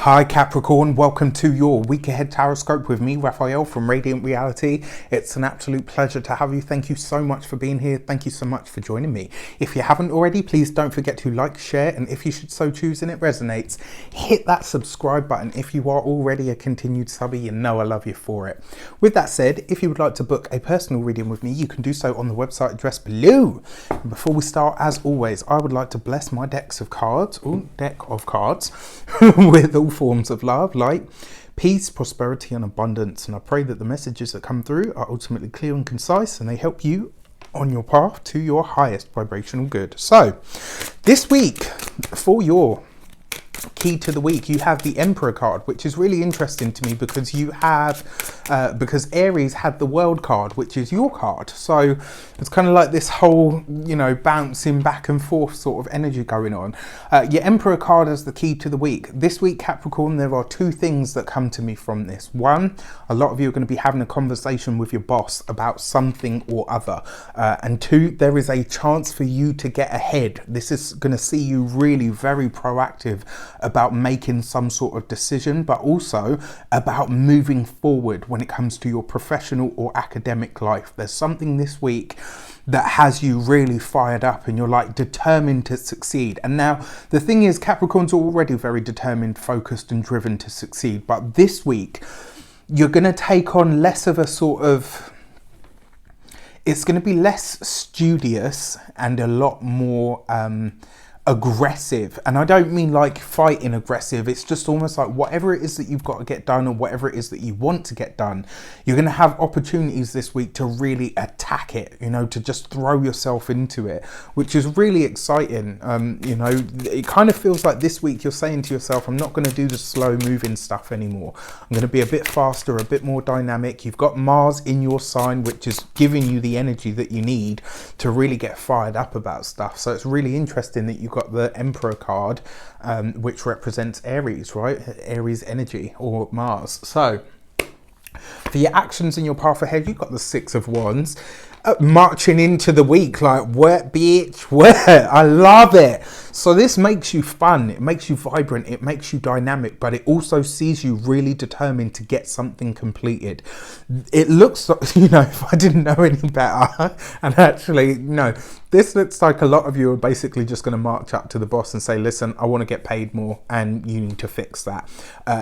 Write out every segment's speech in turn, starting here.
Hi Capricorn, welcome to your week ahead tarot scope with me, Raphael from Reydiant Reality. It's an absolute pleasure to have you. Thank you so much for being here. Thank you so much for joining me. If you haven't already, please don't forget to like, share, and if you should so choose and it resonates, hit that subscribe button. If you are already a continued subby, you know I love you for it. With that said, if you would like to book a personal reading with me, you can do so on the website address below. And before we start, as always, I would like to bless my deck of cards with all forms of love, light, peace, prosperity, and abundance. And I pray that the messages that come through are ultimately clear and concise, and they help you on your path to your highest vibrational good. So, this week, for your key to the week, you have the Emperor card, which is really interesting to me because you have because Aries had the World card, which is your card. So it's kind of like this whole, bouncing back and forth sort of energy going on. Your Emperor card is the key to the week. This week, Capricorn, there are two things that come to me from this. One, a lot of you are going to be having a conversation with your boss about something or other. And two, there is a chance for you to get ahead. This is going to see you really very proactive about making some sort of decision, but also about moving forward when it comes to your professional or academic life. There's something this week that has you really fired up and you're like determined to succeed. And now the thing is, Capricorn's already very determined, focused and driven to succeed, but this week you're going to take on less of a sort of, it's going to be less studious and a lot more aggressive. And I don't mean like fighting aggressive, it's just almost like whatever it is that you've got to get done or whatever it is that you want to get done, you're going to have opportunities this week to really attack it, to just throw yourself into it, which is really exciting. It kind of feels like this week you're saying to yourself, I'm not going to do the slow moving stuff anymore. I'm going to be a bit faster, a bit more dynamic. You've got Mars in your sign, which is giving you the energy that you need to really get fired up about stuff. So it's really interesting that you've got the Emperor card, which represents Aries, right? Aries energy or Mars. So for your actions in your path ahead, you've got the Six of Wands. Marching into the week like, what bitch, what? I love it. So this makes you fun, it makes you vibrant, it makes you dynamic, but it also sees you really determined to get something completed. It looks like, if I didn't know any better, and actually, this looks like a lot of you are basically just going to march up to the boss and say, listen, I want to get paid more and you need to fix that.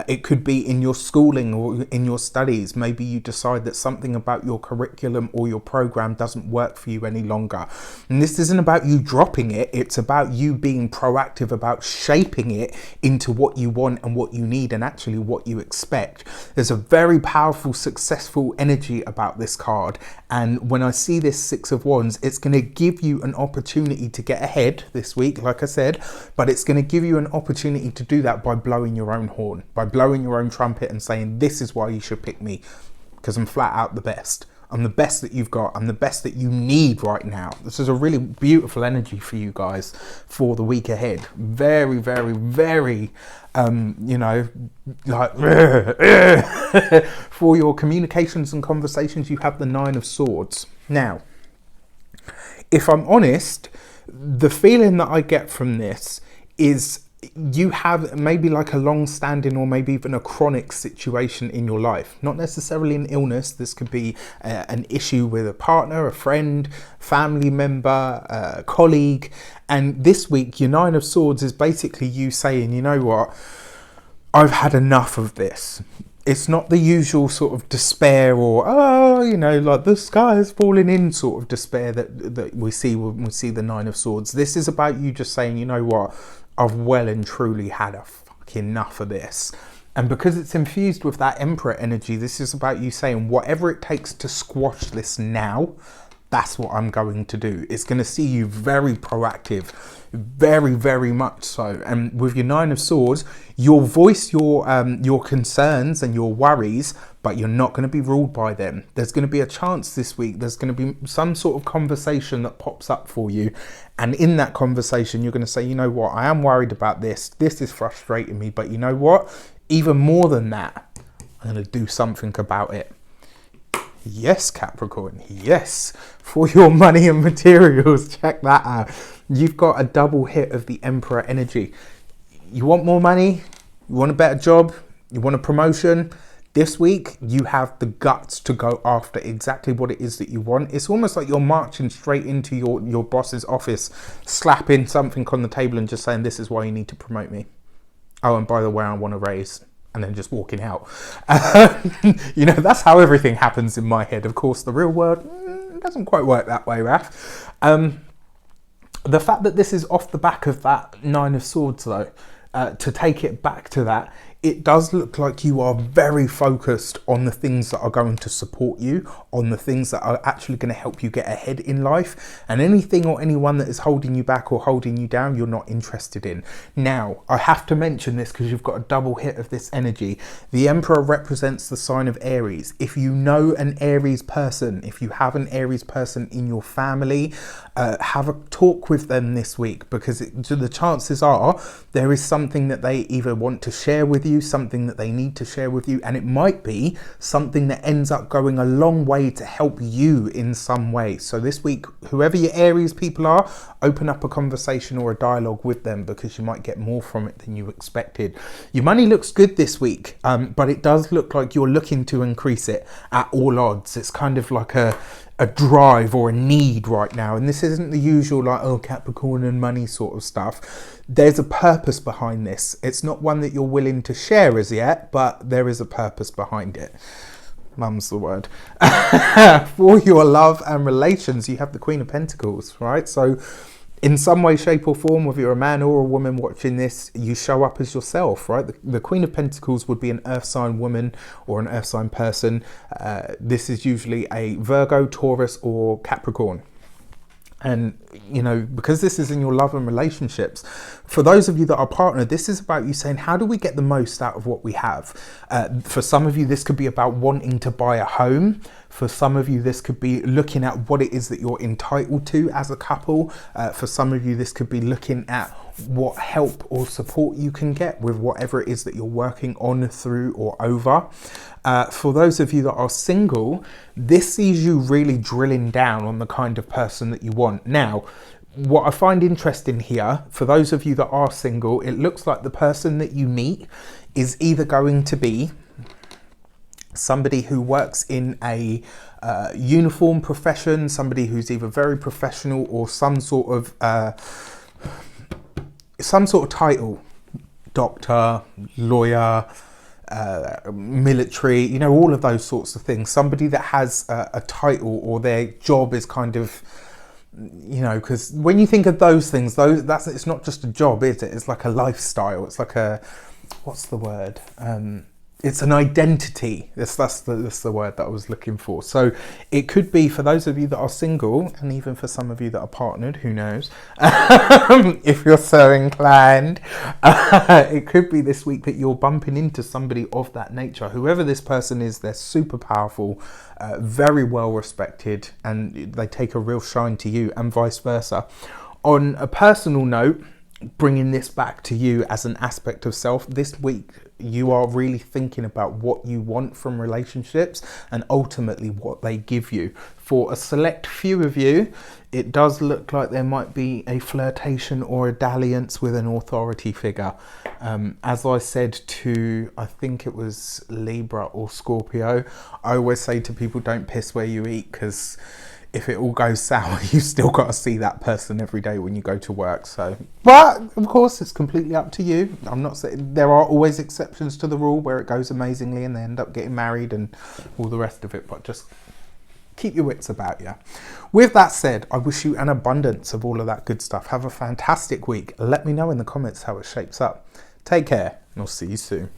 It could be in your schooling or in your studies. Maybe you decide that something about your curriculum or your program doesn't work for you any longer. And this isn't about you dropping it, it's about you being proactive about shaping it into what you want and what you need and actually what you expect. There's a very powerful, successful energy about this card. And when I see this Six of Wands, it's going to give you an opportunity to get ahead this week, like I said, but it's going to give you an opportunity to do that by blowing your own horn, by blowing your own trumpet and saying, this is why you should pick me, because I'm flat out the best. I'm the best that you've got. I'm the best that you need right now. This is a really beautiful energy for you guys for the week ahead. Very, very, very, for your communications and conversations, you have the Nine of Swords. Now, if I'm honest, the feeling that I get from this is you have maybe like a long-standing or maybe even a chronic situation in your life. Not necessarily an illness. This could be an issue with a partner, a friend, family member, a colleague. And this week, your Nine of Swords is basically you saying, you know what, I've had enough of this. It's not the usual sort of despair or, like the sky is falling in sort of despair that we see when we see the Nine of Swords. This is about you just saying, you know what, I've well and truly had a fucking enough of this. And because it's infused with that Emperor energy, this is about you saying whatever it takes to squash this now, that's what I'm going to do. It's going to see you very proactive, very, very much so. And with your Nine of Swords, you'll voice your concerns and your worries, but you're not going to be ruled by them. There's going to be a chance this week. There's going to be some sort of conversation that pops up for you. And in that conversation, you're going to say, you know what, I am worried about this. This is frustrating me. But you know what? Even more than that, I'm going to do something about it. Yes, Capricorn, yes. For your money and materials, check that out. You've got a double hit of the Emperor energy. You want more money? You want a better job? You want a promotion? This week, you have the guts to go after exactly what it is that you want. It's almost like you're marching straight into your boss's office, slapping something on the table and just saying, this is why you need to promote me. Oh, and by the way, I want a raise. And then just walking out. You know, that's how everything happens in my head. Of course, the real world doesn't quite work that way, Raf. The fact that this is off the back of that Nine of Swords, though, to take it back to that, it does look like you are very focused on the things that are going to support you, on the things that are actually going to help you get ahead in life, and anything or anyone that is holding you back or holding you down, you're not interested in. Now, I have to mention this because you've got a double hit of this energy. The Emperor represents the sign of Aries. If you know an Aries person, if you have an Aries person in your family, have a talk with them this week, because the chances are there is something that they either want to share with you, something that they need to share with you, and it might be something that ends up going a long way to help you in some way. So this week, whoever your Aries people are, open up a conversation or a dialogue with them, because you might get more from it than you expected. Your money looks good this week, but it does look like you're looking to increase it at all odds. It's kind of like a drive or a need right now, and this isn't the usual like, oh, Capricorn and money sort of stuff. There's a purpose behind this. It's not one that you're willing to share as yet, but there is a purpose behind it. Mum's the word. For your love and relations, you have the Queen of Pentacles, right? So in some way, shape or form, whether you're a man or a woman watching this, you show up as yourself, right? The Queen of Pentacles would be an earth sign woman or an earth sign person. This is usually a Virgo, Taurus or Capricorn. And, you know, because this is in your love and relationships, for those of you that are partnered, this is about you saying, how do we get the most out of what we have? For some of you, this could be about wanting to buy a home. For some of you, this could be looking at what it is that you're entitled to as a couple. For some of you, this could be looking at what help or support you can get with whatever it is that you're working on, through or over. For those of you that are single, this sees you really drilling down on the kind of person that you want. Now, what I find interesting here, for those of you that are single, it looks like the person that you meet is either going to be somebody who works in a uniform profession, somebody who's either very professional or some sort of title, doctor, lawyer, military, you know, all of those sorts of things. Somebody that has a title, or their job is kind of, you know, because when you think of those things, it's not just a job, is it? It's like a lifestyle. It's like a, what's the word? It's an identity. That's the word that I was looking for. So it could be, for those of you that are single, and even for some of you that are partnered, who knows, if you're so inclined, it could be this week that you're bumping into somebody of that nature. Whoever this person is, they're super powerful, very well respected, and they take a real shine to you, and vice versa. On a personal note, bringing this back to you as an aspect of self, this week you are really thinking about what you want from relationships and ultimately what they give you. For a select few of you, it does look like there might be a flirtation or a dalliance with an authority figure. As I said to, I think it was Libra or Scorpio, I always say to people, don't piss where you eat, because if it all goes sour, you've still got to see that person every day when you go to work. So, but of course, it's completely up to you. I'm not saying, there are always exceptions to the rule where it goes amazingly and they end up getting married and all the rest of it, but just keep your wits about you. With that said, I wish you an abundance of all of that good stuff. Have a fantastic week. Let me know in the comments how it shapes up. Take care, and I'll see you soon.